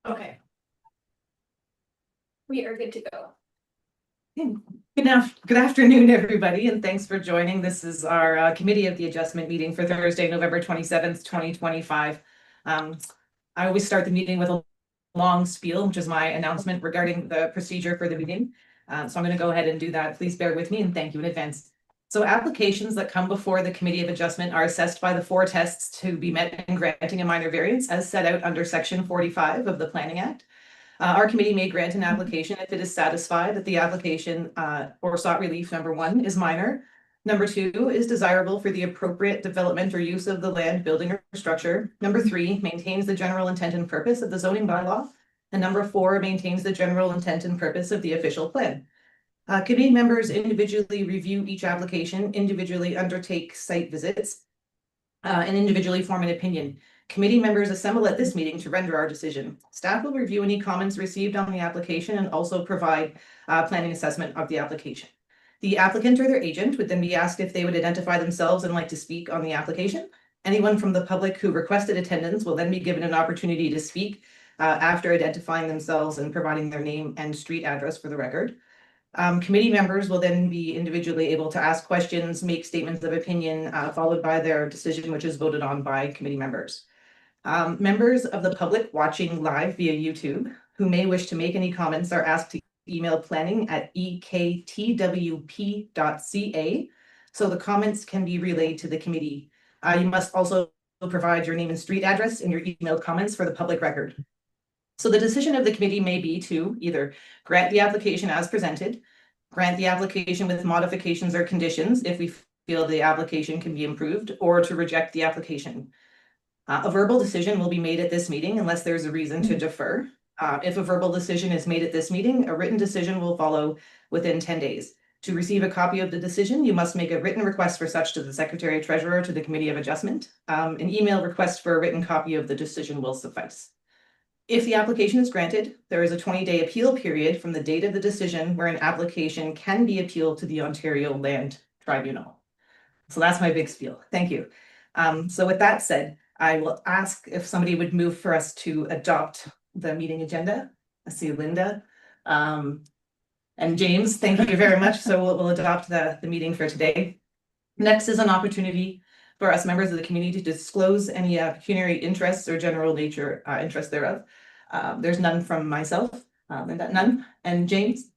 Okay. We are good to go. Good afternoon, everybody, and thanks for joining. This is our Committee of the Adjustment meeting for Thursday, November 27th, 2025. I always start the meeting with a long spiel, which is my announcement regarding the procedure for the meeting. So I'm going to go ahead and do that. Please bear with me and thank you in advance. So applications that come before the Committee of Adjustment are assessed by the 4 tests to be met in granting a minor variance as set out under Section 45 of the Planning Act. Our committee may grant an application if it is satisfied that the application or sought relief, number 1, is minor. Number 2 is desirable for the appropriate development or use of the land, building, or structure. Number 3 maintains the general intent and purpose of the zoning bylaw. And number 4 maintains the general intent and purpose of the official plan. Committee members individually review each application, individually undertake site visits, and individually form an opinion. Committee members assemble at this meeting to render our decision. Staff will review any comments received on the application and also provide planning assessment of the application. The applicant or their agent would then be asked if they would identify themselves and like to speak on the application. Anyone from the public who requested attendance will then be given an opportunity to speak after identifying themselves and providing their name and street address for the record. Committee members will then be individually able to ask questions, make statements of opinion, followed by their decision, which is voted on by committee members. Members of the public watching live via YouTube who may wish to make any comments are asked to email planning@ektwp.ca so the comments can be relayed to the committee. You must also provide your name and street address in your emailed comments for the public record. So the decision of the committee may be to either grant the application as presented, grant the application with modifications or conditions if we feel the application can be improved, or to reject the application. A verbal decision will be made at this meeting unless there's a reason to defer. If a verbal decision is made at this meeting, a written decision will follow within 10 days. To receive a copy of the decision, you must make a written request for such to the Secretary Treasurer to the Committee of Adjustment. An email request for a written copy of the decision will suffice. If the application is granted, there is a 20-day appeal period from the date of the decision where an application can be appealed to the Ontario Land Tribunal. So that's my big spiel. Thank you. So with that said, I will ask if somebody would move for us to adopt the meeting agenda. I see Linda and James. Thank you very much. So we'll adopt the meeting for today. Next is an opportunity for us members of the community to disclose any pecuniary interests or general nature interest thereof. There's none from myself, Linda, none, and James,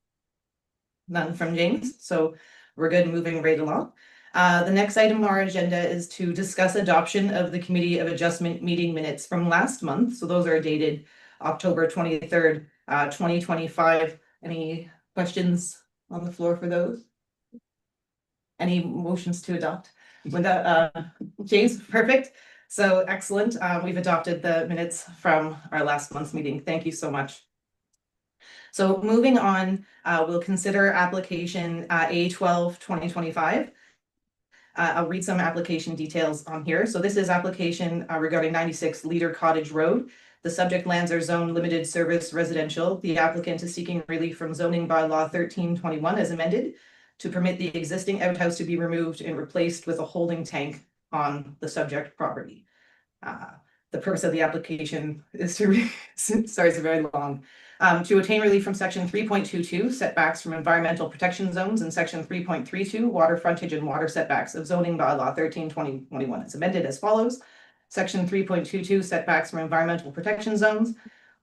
none from James. So we're good, moving right along. The next item on our agenda is to discuss adoption of the Committee of Adjustment meeting minutes from last month. So those are dated October 23rd, 2025. Any questions on the floor for those? Any motions to adopt? Linda, James, perfect. So excellent. We've adopted the minutes from our last month's meeting. Thank you so much. So moving on, we'll consider application A12 2025. I'll read some application details on here. So this is application regarding 96 Leader Cottage Road. The subject lands are zone limited service residential. The applicant is seeking relief from zoning bylaw 1321 as amended to permit the existing outhouse to be removed and replaced with a holding tank on the subject property. The purpose of the application is to, sorry, it's very long, to attain relief from section 3.22 setbacks from environmental protection zones and section 3.32 water frontage and water setbacks of zoning bylaw 1321. It's amended as follows. Section 3.22 setbacks from environmental protection zones,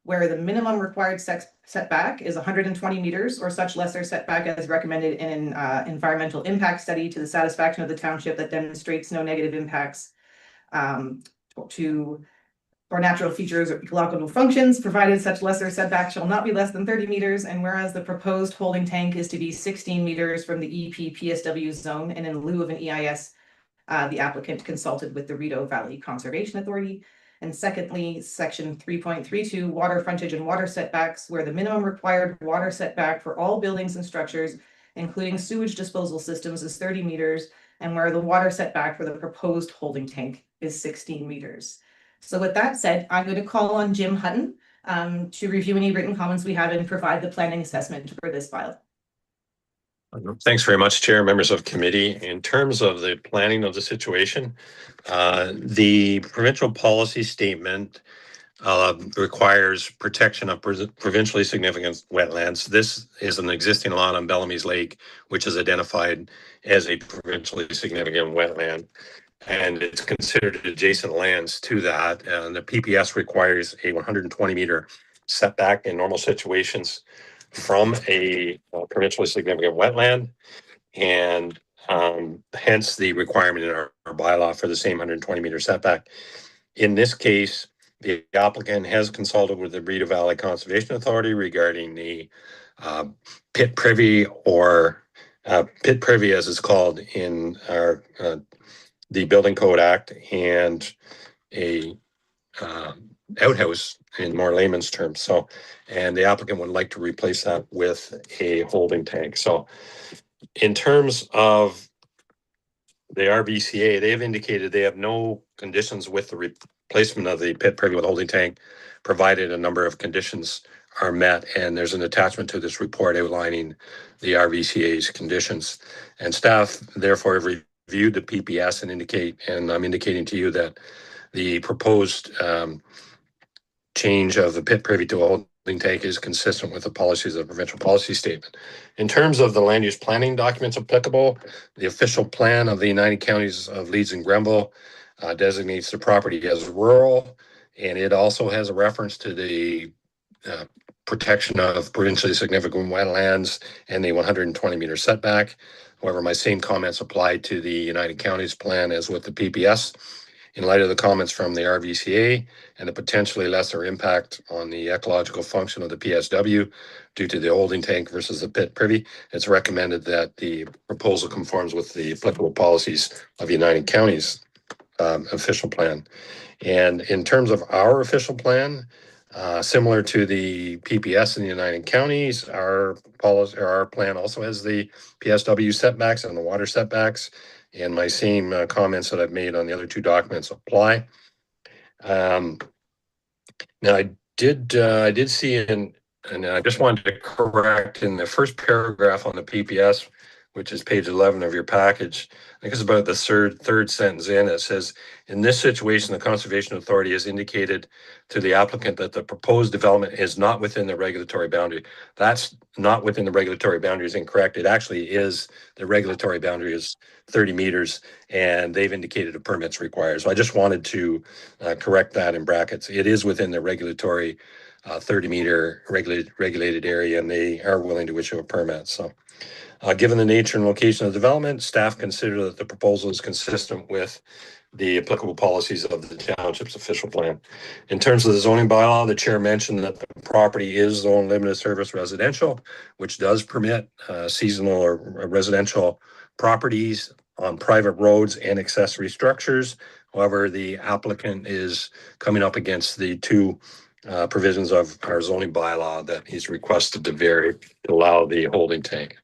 where the minimum required setback is 120 meters or such lesser setback as recommended in an environmental impact study to the satisfaction of the township that demonstrates no negative impacts to or natural features or ecological functions, provided such lesser setback shall not be less than 30 meters, and whereas the proposed holding tank is to be 16 meters from the EP PSW zone, and in lieu of an EIS, the applicant consulted with the Rideau Valley Conservation Authority. And secondly, section 3.32 water frontage and water setbacks, where the minimum required water setback for all buildings and structures, including sewage disposal systems, is 30 meters, and where the water setback for the proposed holding tank is 16 meters. So with that said, I'm going to call on Jim Hutton to review any written comments we have and provide the planning assessment for this file. Thanks very much, Chair, members of committee. In terms of the planning of the situation, the provincial policy statement requires protection of provincially significant wetlands. This is an existing lot on Bellamy's Lake, which is identified as a provincially significant wetland, and it's considered adjacent lands to that. And the PPS requires a 120-meter setback in normal situations from a provincially significant wetland, and hence the requirement in our bylaw for the same 120-meter setback. In this case, the applicant has consulted with the Rideau Valley Conservation Authority regarding the pit privy, or pit privy as it's called in our the Building Code Act, and a outhouse in more layman's terms. So, and the applicant would like to replace that with a holding tank. So in terms of the RVCA, they have indicated they have no conditions with the replacement of the pit privy with holding tank, provided a number of conditions are met. And there's an attachment to this report outlining the RVCA's conditions. And staff therefore have reviewed the PPS and I'm indicating to you that the proposed change of the pit privy to a holding tank is consistent with the policies of the provincial policy statement. In terms of the land use planning documents applicable, the official plan of the United Counties of Leeds and Grenville designates the property as rural, and it also has a reference to the protection of provincially significant wetlands and the 120-meter setback. However, my same comments apply to the United Counties plan as with the PPS. In light of the comments from the RVCA and the potentially lesser impact on the ecological function of the PSW due to the holding tank versus the pit privy, it's recommended that the proposal conforms with the applicable policies of United Counties official plan. And in terms of our official plan, similar to the PPS in the United Counties, our policy, or our plan also has the PSW setbacks and the water setbacks, and my same comments that I've made on the other two documents apply. Now I did see and I just wanted to correct in the first paragraph on the PPS, which is page 11 of your package. I think it's about the third sentence in. It says, in this situation, the Conservation Authority has indicated to the applicant that the proposed development is not within the regulatory boundary. That's not within the regulatory boundary is incorrect. It actually is. The regulatory boundary is 30 meters, and they've indicated a permit's required. So I just wanted to correct that in brackets. It is within the regulatory 30-meter regulated area, and they are willing to issue a permit. So given the nature and location of the development, staff consider that the proposal is consistent with the applicable policies of the township's official plan. In terms of the zoning bylaw, the chair mentioned that the property is zoned limited service residential, which does permit seasonal or residential properties on private roads and accessory structures. However, the applicant is coming up against the two provisions of our zoning bylaw that he's requested to vary to allow the holding tank.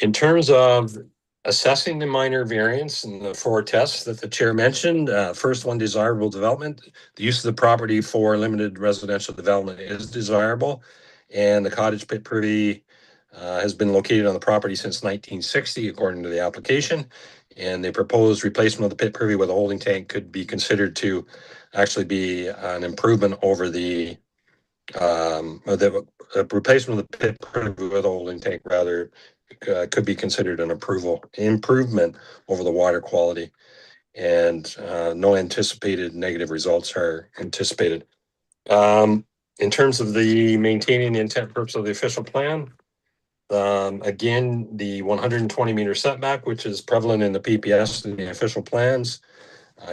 In terms of assessing the minor variance and the four tests that the chair mentioned, first one, desirable development. The use of the property for limited residential development is desirable, and the cottage pit privy has been located on the property since 1960, according to the application. And the proposed replacement of the pit privy with a holding tank could be considered to actually be an improvement over the replacement of the pit privy with a holding tank rather could be considered an improvement over the water quality, and no anticipated negative results are anticipated. In terms of the maintaining the intent purpose of the official plan, again, the 120-meter setback, which is prevalent in the PPS and the official plans,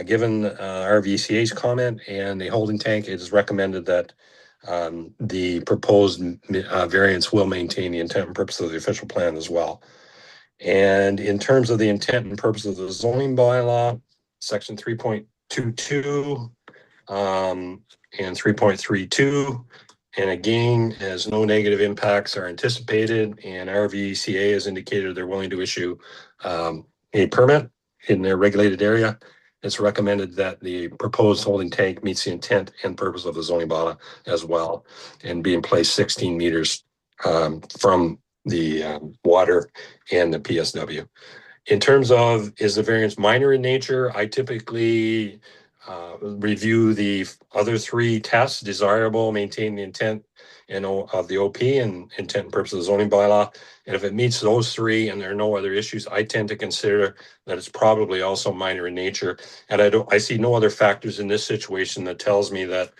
given RVCA's comment and the holding tank, it is recommended that the proposed variance will maintain the intent and purpose of the official plan as well. And in terms of the intent and purpose of the zoning bylaw, section 3.22 and 3.32, and again, as no negative impacts are anticipated, and RVCA has indicated they're willing to issue a permit in their regulated area, it's recommended that the proposed holding tank meets the intent and purpose of the zoning bylaw as well, and be in place 16 meters from the water and the PSW. In terms of, is the variance minor in nature? I typically review the other three tests: desirable, maintain the intent of the OP and intent and purpose of the zoning bylaw. And if it meets those three and there are no other issues, I tend to consider that it's probably also minor in nature. And I see no other factors in this situation that tells me that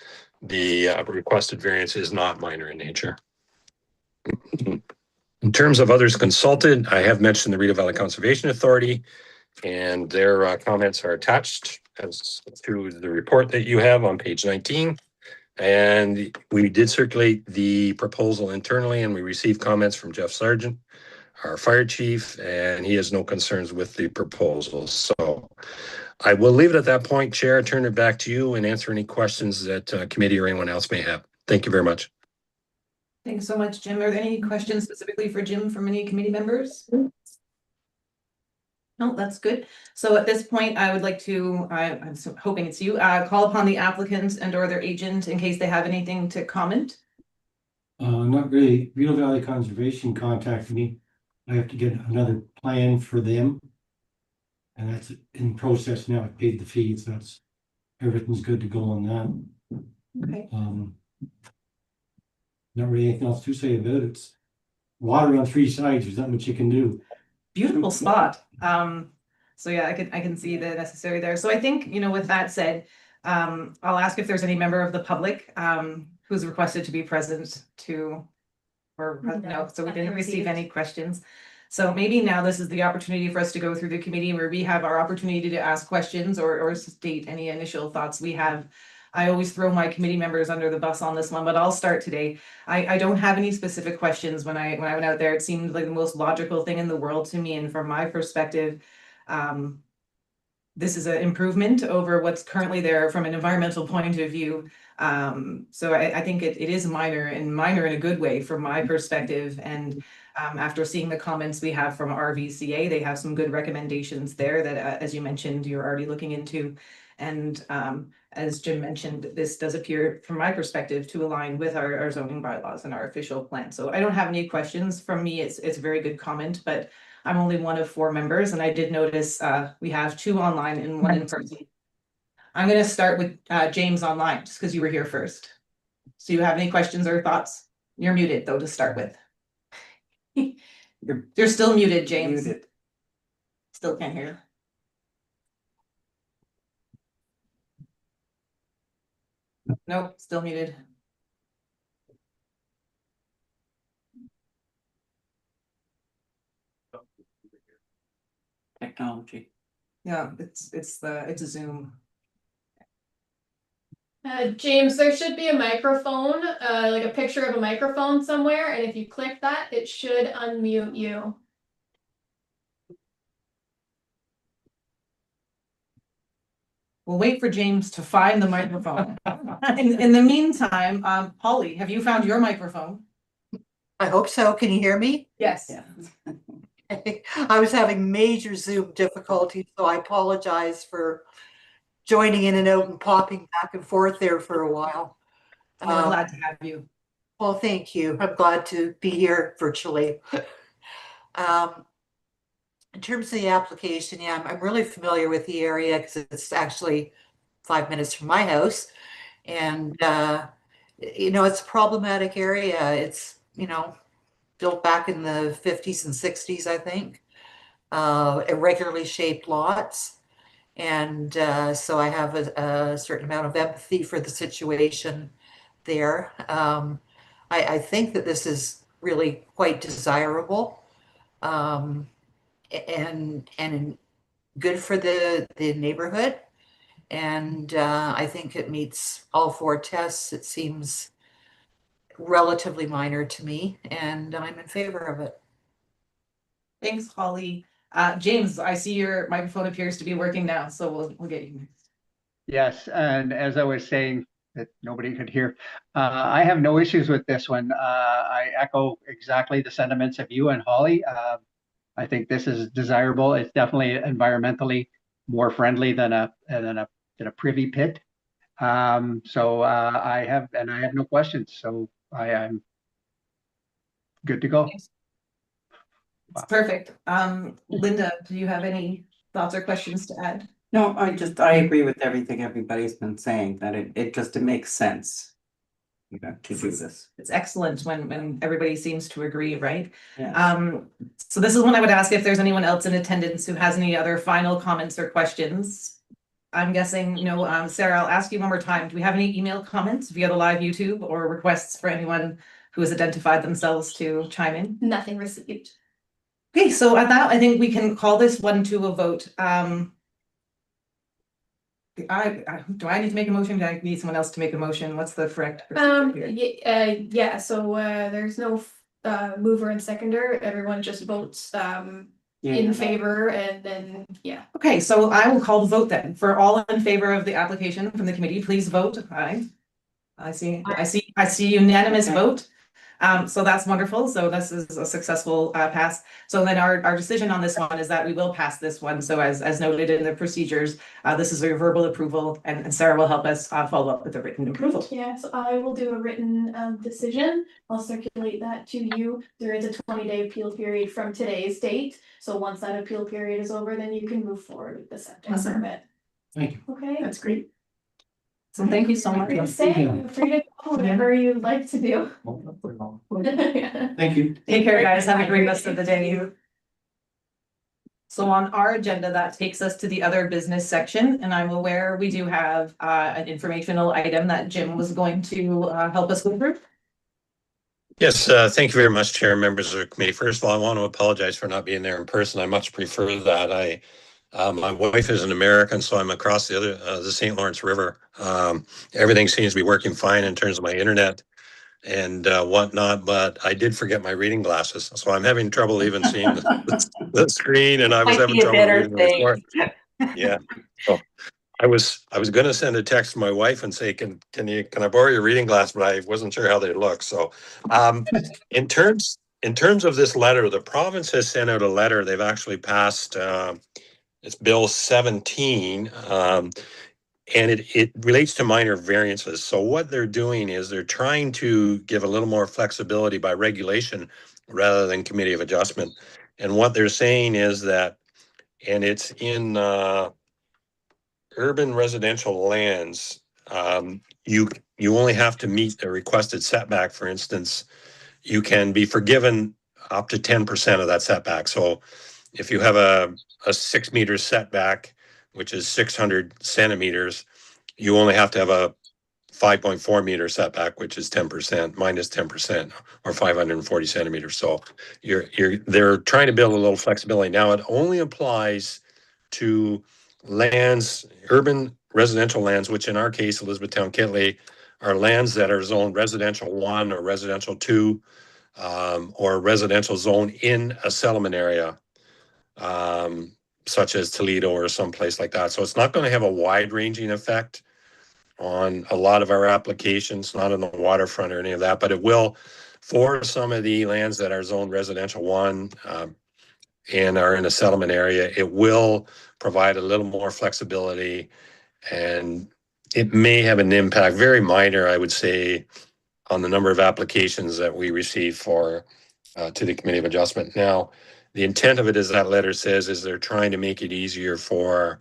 the requested variance is not minor in nature. In terms of others consulted, I have mentioned the Rideau Valley Conservation Authority, and their comments are attached as to the report that you have on page 19. And we did circulate the proposal internally, and we received comments from Jeff Sargent, our fire chief, and he has no concerns with the proposal. So I will leave it at that point, Chair, turn it back to you and answer any questions that committee or anyone else may have. Thank you very much. Thanks so much, Jim. Are there any questions specifically for Jim from any committee members? No, that's good. So at this point, I would like to, I'm hoping it's you, call upon the applicants and or their agent in case they have anything to comment. Not really. Rideau Valley Conservation contacted me. I have to get another plan for them. And that's in process now. I paid the fees. That's everything's good to go on that. Okay. Not really anything else to say about it. It's water on three sides. There's not much you can do. Beautiful spot. So yeah, I can see the necessary there. So I think, you know, with that said, I'll ask if there's any member of the public who's requested to be present to, or no, so we didn't receive any questions. So maybe now this is the opportunity for us to go through the committee where we have our opportunity to ask questions or state any initial thoughts we have. I always throw my committee members under the bus on this one, but I'll start today. I don't have any specific questions. When I went out there, it seemed like the most logical thing in the world to me. And from my perspective, this is an improvement over what's currently there from an environmental point of view. So I think it is minor in a good way from my perspective. And after seeing the comments we have from RVCA, they have some good recommendations there that, as you mentioned, you're already looking into. And as Jim mentioned, this does appear, from my perspective, to align with our zoning bylaws and our official plan. So I don't have any questions. From me, it's a very good comment, but I'm only one of 4 members, and I did notice we have 2 online and 1 in person. I'm going to start with James online, just because you were here first. So you have any questions or thoughts? You're muted, though, to start with. You're still muted, James. Muted. Still can't hear. Nope, still muted. Technology. Yeah, it's a Zoom. James, there should be a microphone, like a picture of a microphone somewhere, and if you click that, it should unmute you. We'll wait for James to find the microphone. In the meantime, Polly, have you found your microphone? I hope so. Can you hear me? Yes. Yeah. I was having major Zoom difficulties, so I apologize for joining in and out and popping back and forth there for a while. We're glad to have you. Well, thank you. I'm glad to be here virtually. In terms of the application, yeah, I'm really familiar with the area because it's actually 5 minutes from my house. And, you know, it's a problematic area. It's, you know, built back in the 50s and 60s, I think. Irregularly shaped lots. And so I have a certain amount of empathy for the situation there. I think that this is really quite desirable. And good for the neighborhood. And I think it meets all 4 tests. It seems relatively minor to me, and I'm in favor of it. Thanks, Holly. James, I see your microphone appears to be working now, so we'll get you next. Yes, and as I was saying that nobody could hear, I have no issues with this one. I echo exactly the sentiments of you and Holly. I think this is desirable. It's definitely environmentally more friendly than a privy pit. So I have no questions. So I'm good to go. It's perfect. Linda, do you have any thoughts or questions to add? No, I agree with everything everybody's been saying, that it makes sense. You know, to do this. It's excellent when everybody seems to agree, right? Yeah. So this is when I would ask if there's anyone else in attendance who has any other final comments or questions. I'm guessing, no. Sarah, I'll ask you one more time. Do we have any email comments via the live YouTube or requests for anyone who has identified themselves to chime in? Nothing received. Okay, so at that, I think we can call this one to a vote. Do I need to make a motion? Do I need someone else to make a motion? What's the correct procedure here? Yeah, so there's no mover and seconder. Everyone just votes in favor, and then Okay, so I will call the vote then. For all in favor of the application from the committee, please vote aye. I see unanimous vote. So that's wonderful. So this is a successful pass. So then our decision on this one is that we will pass this one. So as noted in the procedures, this is a verbal approval, and Sarah will help us follow up with a written approval. Yeah, so I will do a written decision. I'll circulate that to you. There is a 20-day appeal period from today's date. So once that appeal period is over, then you can move forward with the septic Awesome. permit. Thank you. Okay. That's great. So thank you so much. Free to say, feel free to go whatever you'd like to do. Thank you. Take care, guys. Have a great rest of the day. So on our agenda, that takes us to the other business section, and I'm aware we do have an informational item that Jim was going to help us go through. Yes, thank you very much, Chair, members of the committee. First of all, I want to apologize for not being there in person. I much prefer that. My wife is an American, so I'm across the St. Lawrence River. Everything seems to be working fine in terms of my internet and whatnot, but I did forget my reading glasses, so I'm having trouble even seeing the screen, and I was Might having be a trouble better reading the thing. report. Yeah. So I was going to send a text to my wife and say, can I borrow your reading glass? But I wasn't sure how they look. So in terms of this letter, the province has sent out a letter. They've actually passed it's Bill 17, and it relates to minor variances. So what they're doing is they're trying to give a little more flexibility by regulation rather than committee of adjustment. And what they're saying is that, and it's in urban residential lands, you only have to meet the requested setback. For instance, you can be forgiven up to 10% of that setback. So if you have a 6 meter setback, which is 600 centimeters, you only have to have a 5.4 meter setback, which is 10%, minus 10%, or 540 centimeters. So they're trying to build a little flexibility. Now it only applies to lands, urban residential lands, which in our case, Elizabethtown-Kitley, are lands that are zoned residential 1 or residential 2, or residential zone in a settlement area, such as Toledo or someplace like that. So it's not going to have a wide-ranging effect on a lot of our applications, not on the waterfront or any of that, but it will for some of the lands that are zoned residential 1 and are in a settlement area. It will provide a little more flexibility, and it may have an impact, very minor, I would say, on the number of applications that we receive for to the Committee of Adjustment. Now, the intent of it, as that letter says, is they're trying to make it easier for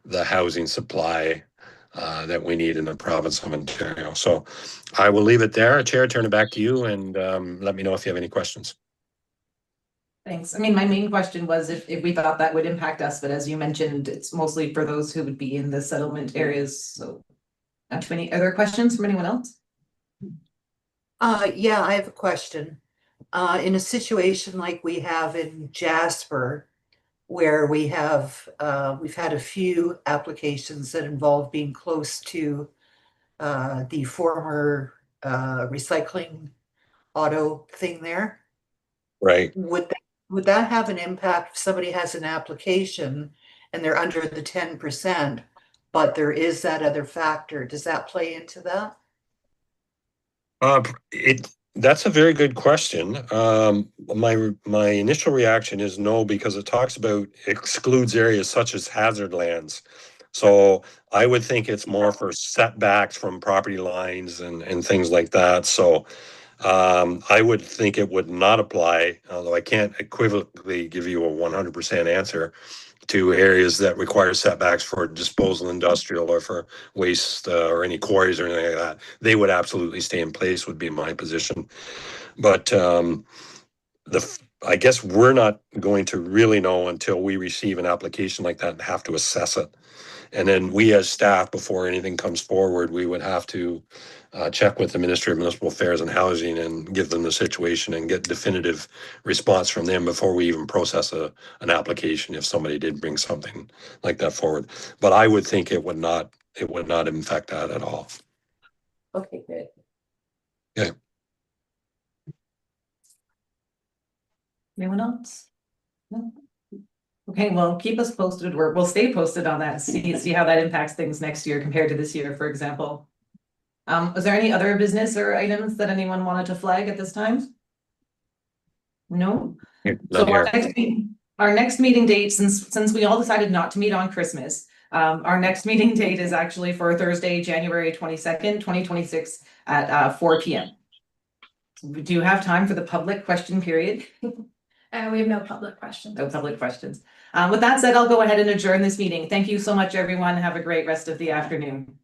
the housing supply that we need in the province of Ontario. So I will leave it there. Chair, turn it back to you, and let me know if you have any questions. Thanks. I mean, my main question was if we thought that would impact us, but as you mentioned, it's mostly for those who would be in the settlement areas. So not too many other questions from anyone else? Yeah, I have a question. In a situation like we have in Jasper, where we've had a few applications that involve being close to the former recycling auto thing there. Right. Would that have an impact if somebody has an application and they're under the 10%, but there is that other factor? Does that play into that? That's a very good question. My initial reaction is no, because it talks about excludes areas such as hazard lands. So I would think it's more for setbacks from property lines and things like that. So I would think it would not apply, although I can't equivocally give you a 100% answer. to areas that require setbacks for disposal industrial or for waste or any quarries or anything like that, they would absolutely stay in place, would be my position. But I guess we're not going to really know until we receive an application like that and have to assess it. And then we as staff, before anything comes forward, we would have to check with the Ministry of Municipal Affairs and Housing and give them the situation and get definitive response from them before we even process an application if somebody did bring something like that forward. But I would think it would not affect that at all. Okay, good. Okay. Anyone else? No? Okay, well, keep us posted, or we'll stay posted on that, see how that impacts things next year compared to this year, for example. Was there any other business or items that anyone wanted to flag at this time? No? So our next meeting date, since we all decided not to meet on Christmas, our next meeting date is actually for Thursday, January 22nd, 2026 at 4 p.m. Do you have time for the public question period? We have no public questions. No public questions. With that said, I'll go ahead and adjourn this meeting. Thank you so much, everyone. Have a great rest of the afternoon.